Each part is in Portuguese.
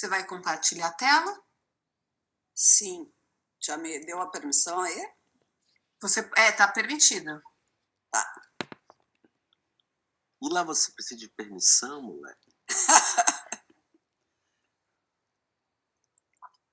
Você vai compartilhar a tela? Sim. Já me deu a permissão aí? Tá permitida. Tá. E lá você precisa de permissão, moleque?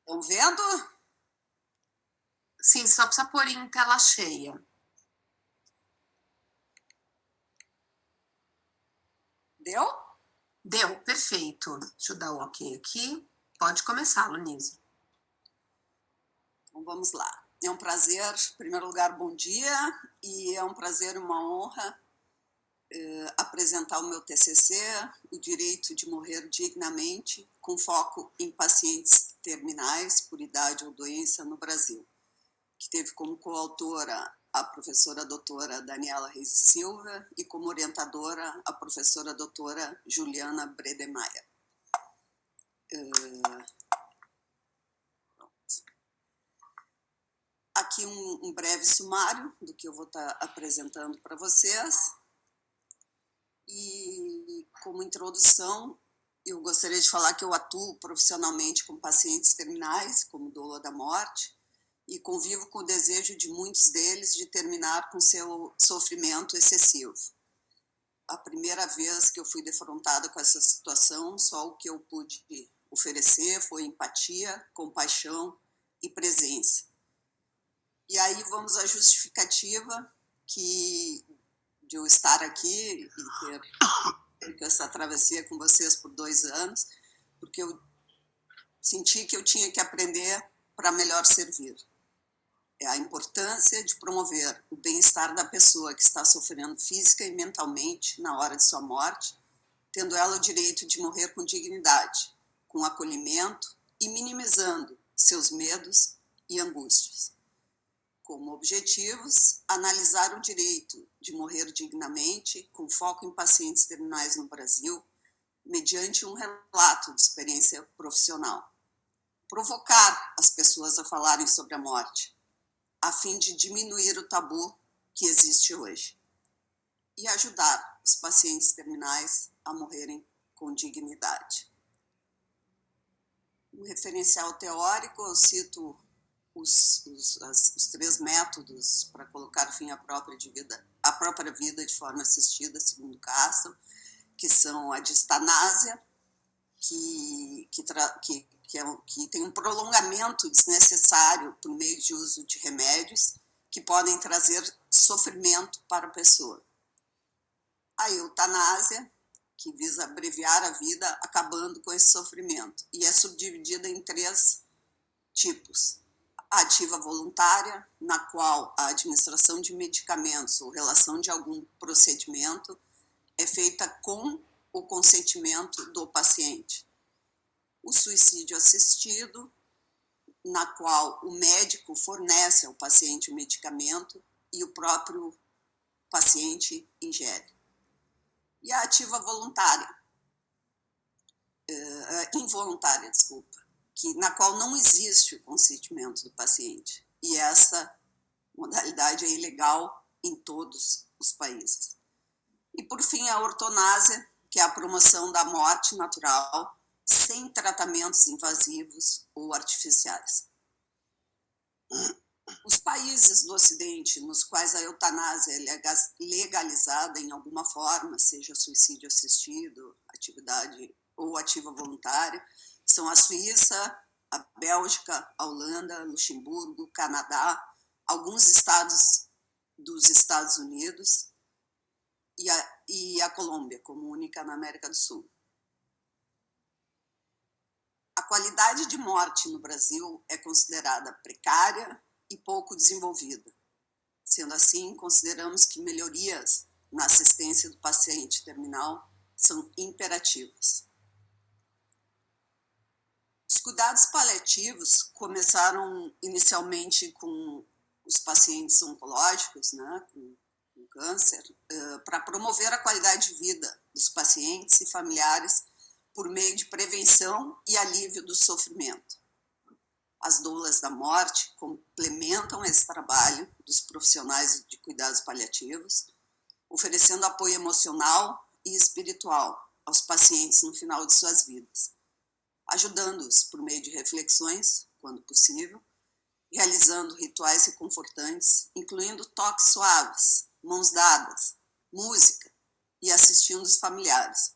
Estão vendo? Sim, só precisa pôr em tela cheia. Deu? Deu, perfeito. Deixa eu dar um ok aqui. Pode começar, Lunise. Então vamos lá. É um prazer, em primeiro lugar, bom dia, e é um prazer e uma honra apresentar o meu TCC, O Direito de Morrer Dignamente, com foco em pacientes terminais por idade ou doença no Brasil, que teve como coautora a professora doutora Daniela Reis Silva e como orientadora a professora doutora Juliana Bredemeyer. Aqui um breve sumário do que eu vou estar apresentando para vocês. E, como introdução, eu gostaria de falar que eu atuo profissionalmente com pacientes terminais, como doula da morte, e convivo com o desejo de muitos deles de terminar com seu sofrimento excessivo. A primeira vez que eu fui defrontada com essa situação, só o que eu pude oferecer foi empatia, compaixão e presença. E aí vamos à justificativa de eu estar aqui e ter essa travessia com vocês por 2 anos, porque eu senti que eu tinha que aprender para melhor servir. É a importância de promover o bem-estar da pessoa que está sofrendo física e mentalmente na hora de sua morte, tendo ela o direito de morrer com dignidade, com acolhimento e minimizando seus medos e angústias. Como objetivos, analisar o direito de morrer dignamente, com foco em pacientes terminais no Brasil, mediante um relato de experiência profissional. Provocar as pessoas a falarem sobre a morte, a fim de diminuir o tabu que existe hoje. E ajudar os pacientes terminais a morrerem com dignidade. No referencial teórico, eu cito os 3 métodos para colocar fim à própria vida de forma assistida, segundo Castle, que são a distanásia, que tem um prolongamento desnecessário por meio de uso de remédios que podem trazer sofrimento para a pessoa. A eutanásia, que visa abreviar a vida acabando com esse sofrimento, e é subdividida em 3 tipos. A ativa voluntária, na qual a administração de medicamentos ou relação de algum procedimento é feita com o consentimento do paciente. O suicídio assistido, na qual o médico fornece ao paciente o medicamento e o próprio paciente ingere. E a ativa involuntária, na qual não existe o consentimento do paciente. E essa modalidade é ilegal em todos os países. E, por fim, a ortonásia, que é a promoção da morte natural, sem tratamentos invasivos ou artificiais. Os países do Ocidente, nos quais a eutanásia é legalizada em alguma forma, seja suicídio assistido, atividade ou ativa voluntária, são a Suíça, a Bélgica, a Holanda, Luxemburgo, Canadá, alguns estados dos Estados Unidos e a Colômbia, como única na América do Sul. A qualidade de morte no Brasil é considerada precária e pouco desenvolvida. Sendo assim, consideramos que melhorias na assistência do paciente terminal são imperativas. Os cuidados paliativos começaram inicialmente com os pacientes oncológicos, né, com câncer, para promover a qualidade de vida dos pacientes e familiares por meio de prevenção e alívio do sofrimento. As doulas da morte complementam esse trabalho dos profissionais de cuidados paliativos, oferecendo apoio emocional e espiritual aos pacientes no final de suas vidas, ajudando-os por meio de reflexões, quando possível, realizando rituais reconfortantes, incluindo toques suaves, mãos dadas, música e assistindo os familiares,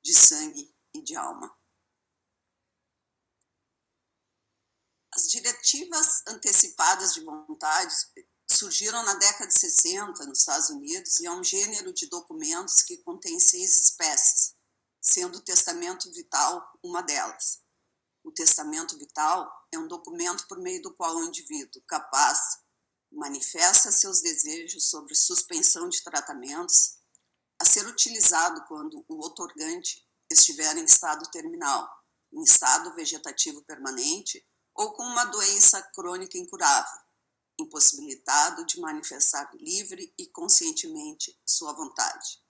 de sangue e de alma. As diretivas antecipadas de vontades surgiram na década de 60 nos Estados Unidos e é um gênero de documentos que contém 6 espécies, sendo o testamento vital uma delas. O testamento vital é um documento por meio do qual o indivíduo capaz manifesta seus desejos sobre suspensão de tratamentos a ser utilizado quando o outorgante estiver em estado terminal, em estado vegetativo permanente ou com uma doença crônica incurável, impossibilitado de manifestar livre e conscientemente sua vontade.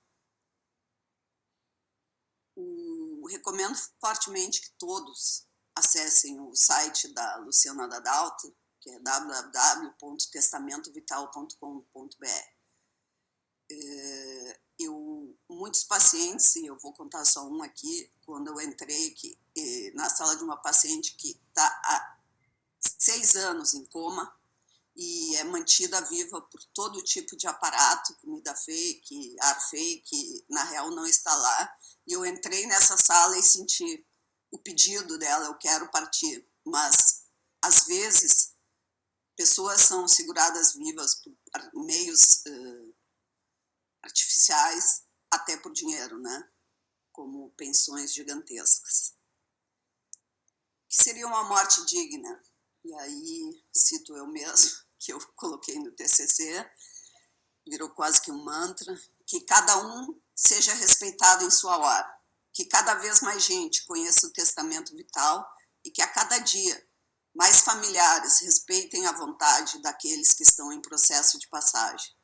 Recomendo fortemente que todos acessem o site da Luciana Dadalto, que é www.testamentovital.com.br. Muitos pacientes, e eu vou contar só um aqui, quando eu entrei na sala de uma paciente que está há 6 anos em coma e é mantida viva por todo tipo de aparato, comida fake, ar fake, na real não está lá. E eu entrei nessa sala e senti o pedido dela, eu quero partir. Mas, às vezes, pessoas são seguradas vivas por meios artificiais, até por dinheiro, né? Como pensões gigantescas. Que seria uma morte digna. E aí, cito eu mesmo, que eu coloquei no TCC, virou quase que um mantra, que cada um seja respeitado em sua hora, que cada vez mais gente conheça o testamento vital e que a cada dia mais familiares respeitem a vontade daqueles que estão em processo de passagem,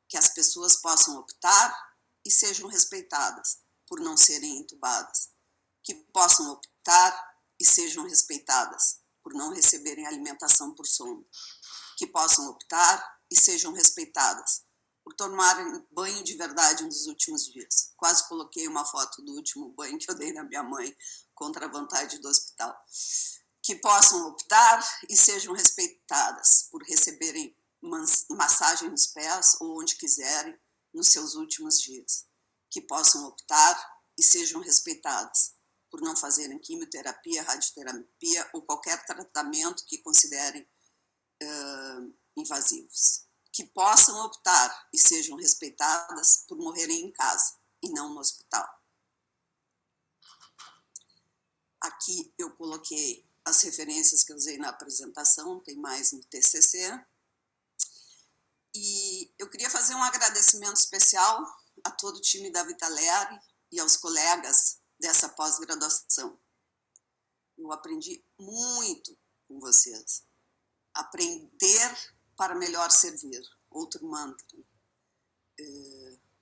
que as pessoas possam optar e sejam respeitadas por não serem entubadas, que possam optar e sejam respeitadas por não receberem alimentação por sono, que possam optar e sejam respeitadas por tomarem banho de verdade nos últimos dias. Quase coloquei uma foto do último banho que eu dei na minha mãe contra a vontade do hospital. Que possam optar e sejam respeitadas por receberem massagem nos pés ou onde quiserem nos seus últimos dias. Que possam optar e sejam respeitadas por não fazerem quimioterapia, radioterapia ou qualquer tratamento que considerem invasivos. Que possam optar e sejam respeitadas por morrerem em casa e não no hospital. Aqui eu coloquei as referências que eu usei na apresentação, tem mais no TCC. E eu queria fazer um agradecimento especial a todo o time da Vitaleri e aos colegas dessa pós-graduação. Eu aprendi muito com vocês. Aprender para melhor servir, outro mantra.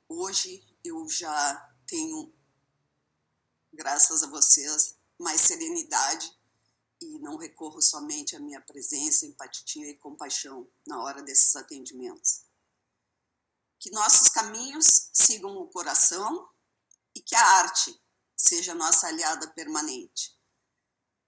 Hoje eu já tenho, graças a vocês, mais serenidade e não recorro somente à minha presença, empatia e compaixão na hora desses atendimentos. Que nossos caminhos sigam o coração e que a arte seja nossa aliada permanente.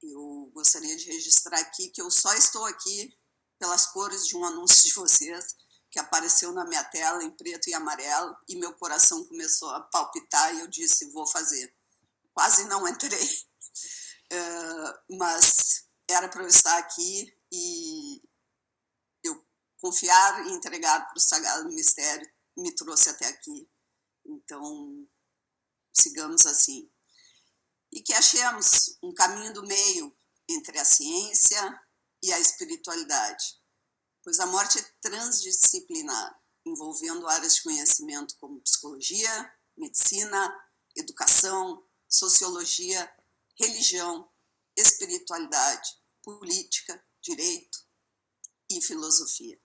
Eu gostaria de registrar aqui que eu só estou aqui pelas cores de um anúncio de vocês que apareceu na minha tela em preto e amarelo e meu coração começou a palpitar e eu disse, vou fazer. Quase não entrei, mas era para eu estar aqui e eu confiar e entregar para o Sagrado Mistério me trouxe até aqui. Então, sigamos assim. E que achemos um caminho do meio entre a ciência e a espiritualidade, pois a morte é transdisciplinar, envolvendo áreas de conhecimento como psicologia, medicina, educação, sociologia, religião, espiritualidade, política, direito e filosofia.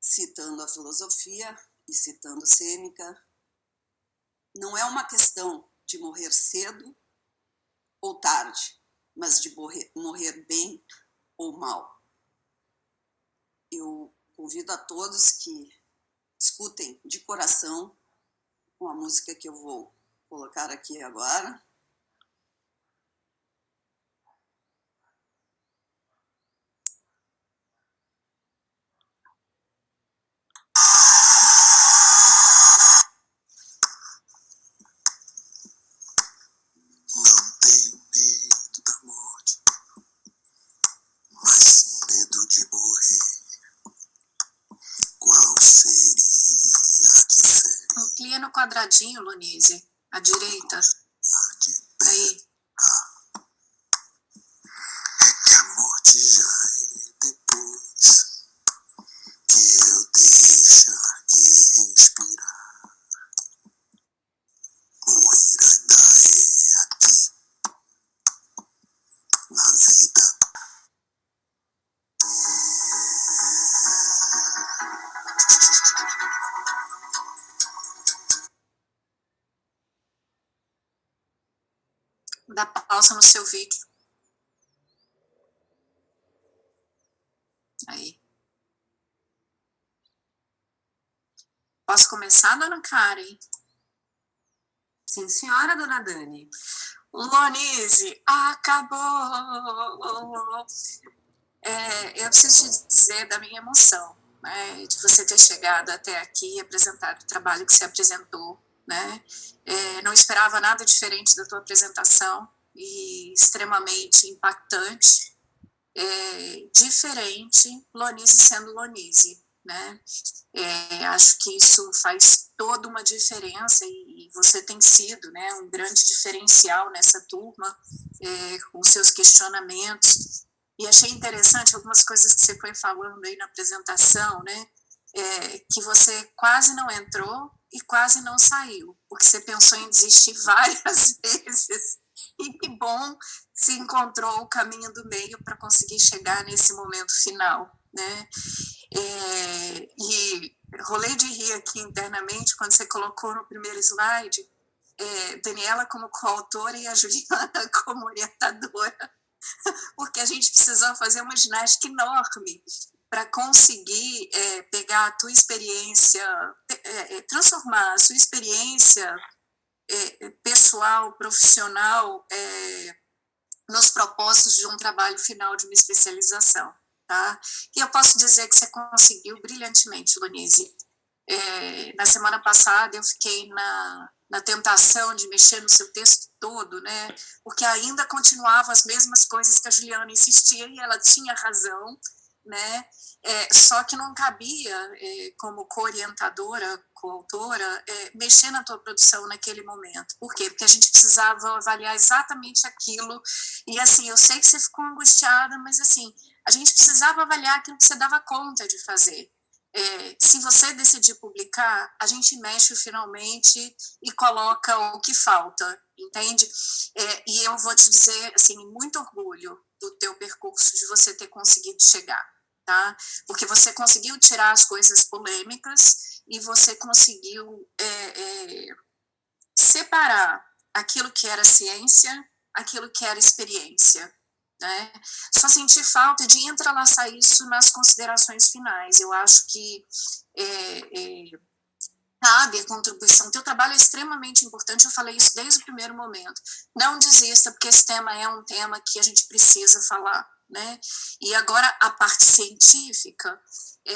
Citando a filosofia e citando Sêneca, não é uma questão de morrer cedo ou tarde, mas de morrer bem ou mal. Eu convido a todos que escutem de coração com a música que eu vou colocar aqui agora, quadradinho, Lonise, à direita. Aí. Que a morte já é depois que eu deixar de respirar. Morrer ainda é aqui na vida. Dá pausa no seu vídeo. Aí. Posso começar, dona Karen? Sim, senhora, dona Dani. Lonise, acabou! Eu preciso te dizer da minha emoção, né, de você ter chegado até aqui e apresentado o trabalho que você apresentou, né? Não esperava nada diferente da tua apresentação e extremamente impactante, diferente, Lonise sendo Lonise, né? Acho que isso faz toda uma diferença e você tem sido, né, um grande diferencial nessa turma, com seus questionamentos. E achei interessante algumas coisas que você foi falando aí na apresentação, né, que você quase não entrou e quase não saiu, porque você pensou em desistir várias vezes, e que bom se encontrou o caminho do meio para conseguir chegar nesse momento final, né? E rolei de rir aqui internamente quando você colocou no primeiro slide Daniela como coautora e a Juliana como orientadora, porque a gente precisou fazer uma ginástica enorme para conseguir pegar a tua experiência, transformar a sua experiência pessoal, profissional, nos propósitos de um trabalho final de uma especialização, tá? E eu posso dizer que você conseguiu brilhantemente, Lonise. Na semana passada eu fiquei na tentação de mexer no seu texto todo, né? Porque ainda continuavam as mesmas coisas que a Juliana insistia e ela tinha razão, né? Só que não cabia, como co-orientadora, coautora, mexer na tua produção naquele momento. Por quê? Porque a gente precisava avaliar exatamente aquilo. E assim, eu sei que você ficou angustiada, mas assim, a gente precisava avaliar aquilo que você dava conta de fazer. Se você decidir publicar, a gente mexe finalmente e coloca o que falta, entende? E eu vou te dizer, assim, muito orgulho do teu percurso, de você ter conseguido chegar, tá? Porque você conseguiu tirar as coisas polêmicas e você conseguiu separar aquilo que era ciência, aquilo que era experiência, né? Só senti falta de entrelaçar isso nas considerações finais. Eu acho que cabe a contribuição. Teu trabalho é extremamente importante, eu falei isso desde o primeiro momento. Não desista, porque esse tema é um tema que a gente precisa falar, né? E agora a parte científica,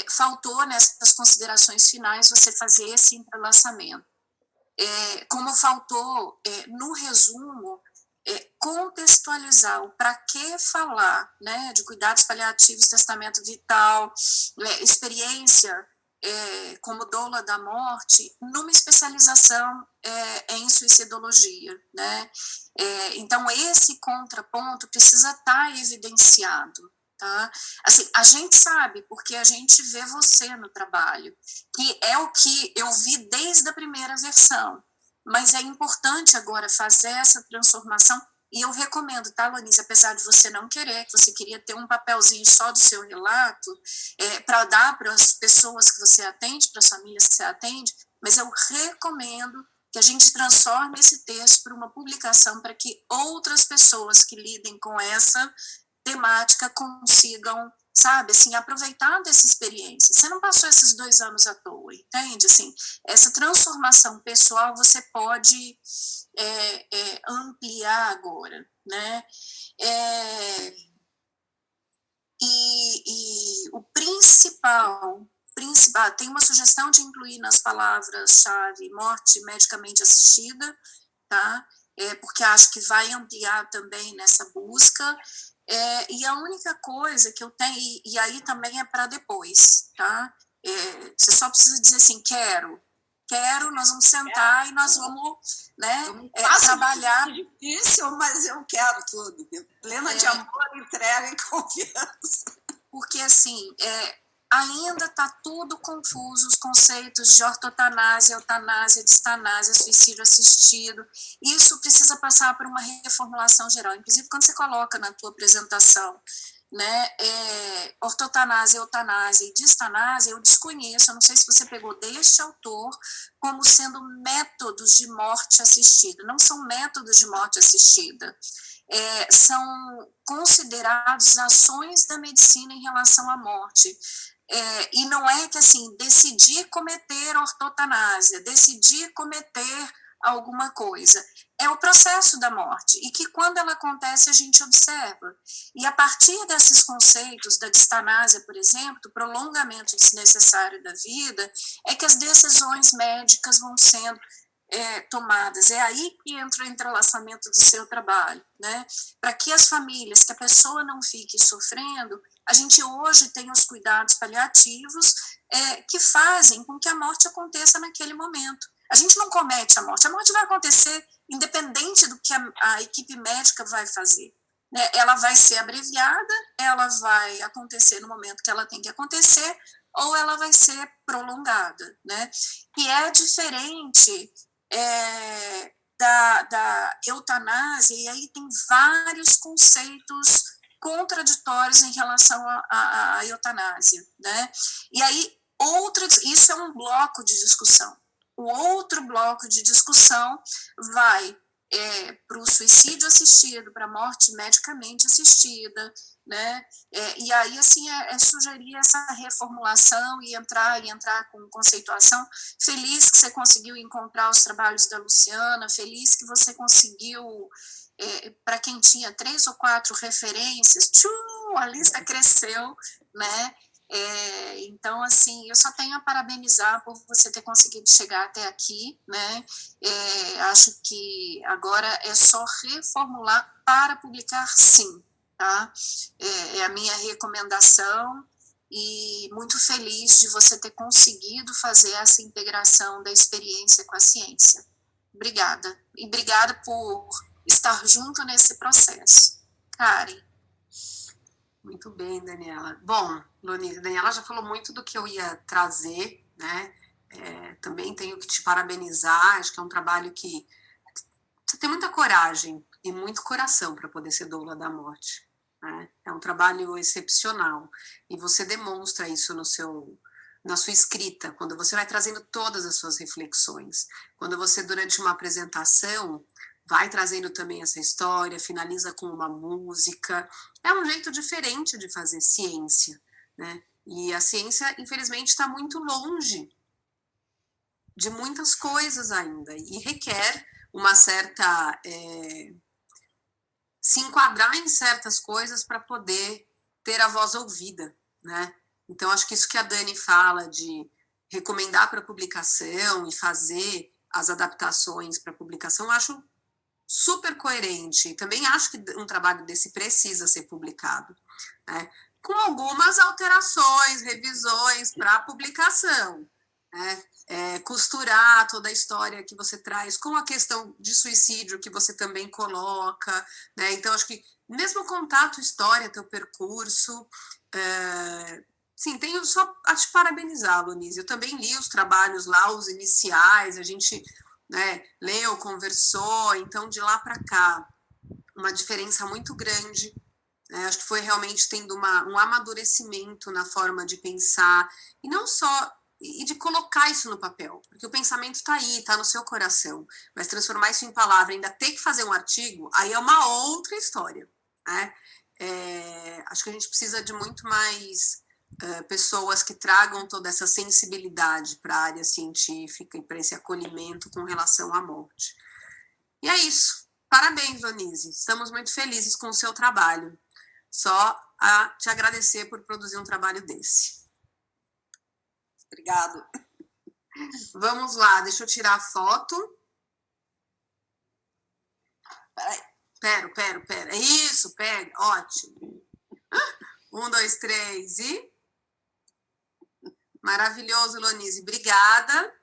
faltou nessas considerações finais você fazer esse entrelaçamento. Como faltou, no resumo, contextualizar o para que falar, né, de cuidados paliativos, testamento vital, experiência como doula da morte, numa especialização em suicidologia, né? Então, esse contraponto precisa estar evidenciado, tá? Assim, a gente sabe, porque a gente vê você no trabalho, que é o que eu vi desde a primeira versão, mas é importante agora fazer essa transformação, e eu recomendo, tá, Lonise, apesar de você não querer, que você queria ter um papelzinho só do seu relato, para dar para as pessoas que você atende, para as famílias que você atende, mas eu recomendo que a gente transforme esse texto para uma publicação, para que outras pessoas que lidem com essa temática consigam, sabe, assim, aproveitar dessa experiência. Você não passou esses 2 anos à toa, entende? Assim, essa transformação pessoal você pode ampliar agora, né? E o principal, tem uma sugestão de incluir nas palavras-chave morte medicamente assistida, tá? Porque acho que vai ampliar também nessa busca. E a única coisa que eu tenho, e aí também é para depois, tá? Você só precisa dizer assim, quero, Quero, nós vamos sentar e nós vamos, né, trabalhar. É difícil, mas eu quero tudo. Plena de amor, entrega e confiança. Porque, assim, ainda está tudo confuso, os conceitos de ortotanásia, eutanásia, distanásia, suicídio assistido. Isso precisa passar por uma reformulação geral. Inclusive, quando você coloca na tua apresentação, né, ortotanásia, eutanásia e distanásia, eu desconheço, eu não sei se você pegou deste autor, como sendo métodos de morte assistida. Não são métodos de morte assistida, são considerados ações da medicina em relação à morte. E não é que, assim, decidir cometer ortotanásia, decidir cometer alguma coisa. É o processo da morte, e que quando ela acontece a gente observa. E a partir desses conceitos da distanásia, por exemplo, do prolongamento desnecessário da vida, é que as decisões médicas vão sendo tomadas. É aí que entra o entrelaçamento do seu trabalho, né? Para que as famílias, que a pessoa não fique sofrendo, a gente hoje tem os cuidados paliativos que fazem com que a morte aconteça naquele momento. A gente não comete a morte vai acontecer independente do que a equipe médica vai fazer, né? Ela vai ser abreviada, ela vai acontecer no momento que ela tem que acontecer, ou ela vai ser prolongada, né? E é diferente da eutanásia, e aí tem vários conceitos contraditórios em relação à eutanásia, né? E aí, isso é um bloco de discussão. O outro bloco de discussão vai para o suicídio assistido, para a morte medicamente assistida, né? E aí, assim, sugerir essa reformulação e entrar com conceituação. Feliz que você conseguiu encontrar os trabalhos da Luciana, feliz que você conseguiu, para quem tinha 3 ou 4 referências, a lista cresceu, né? Então, assim, eu só tenho a parabenizar por você ter conseguido chegar até aqui, né? Acho que agora é só reformular para publicar, sim, tá? É a minha recomendação, e muito feliz de você ter conseguido fazer essa integração da experiência com a ciência. Obrigada. E obrigada por estar junto nesse processo. Karen. Muito bem, Daniela. Bom, Lonise, a Daniela já falou muito do que eu ia trazer, né? Também tenho que te parabenizar, acho que é um trabalho que você tem muita coragem e muito coração para poder ser doula da morte, né? É um trabalho excepcional, e você demonstra isso na sua escrita, quando você vai trazendo todas as suas reflexões, quando você, durante uma apresentação, vai trazendo também essa história, finaliza com uma música. É um jeito diferente de fazer ciência, né? E a ciência, infelizmente, está muito longe de muitas coisas ainda, e requer uma certa... se enquadrar em certas coisas para poder ter a voz ouvida, né? Então, acho que isso que a Dani fala de recomendar para publicação e fazer as adaptações para publicação, acho super coerente. Também acho que um trabalho desse precisa ser publicado, né? Com algumas alterações, revisões para publicação, né? Costurar toda a história que você traz com a questão de suicídio que você também coloca, né? Então, acho que mesmo contato, história, teu percurso, sim, tenho só a te parabenizar, Lonise. Eu também li os trabalhos lá, os iniciais, a gente, né, leu, conversou, então de lá para cá, uma diferença muito grande, né? Acho que foi realmente tendo um amadurecimento na forma de pensar, e não só, e de colocar isso no papel, porque o pensamento está aí, está no seu coração, mas transformar isso em palavra, ainda ter que fazer um artigo, aí é uma outra história, né? Acho que a gente precisa de muito mais pessoas que tragam toda essa sensibilidade para a área científica e para esse acolhimento com relação à morte. E é isso. Parabéns, Lonise. Estamos muito felizes com o seu trabalho. Só a te agradecer por produzir um trabalho desse. Obrigado. Vamos lá, deixa eu tirar a foto. Pera. Isso, pega. Ótimo. 1, 2, 3 e... Maravilhoso, Lonise. Obrigada.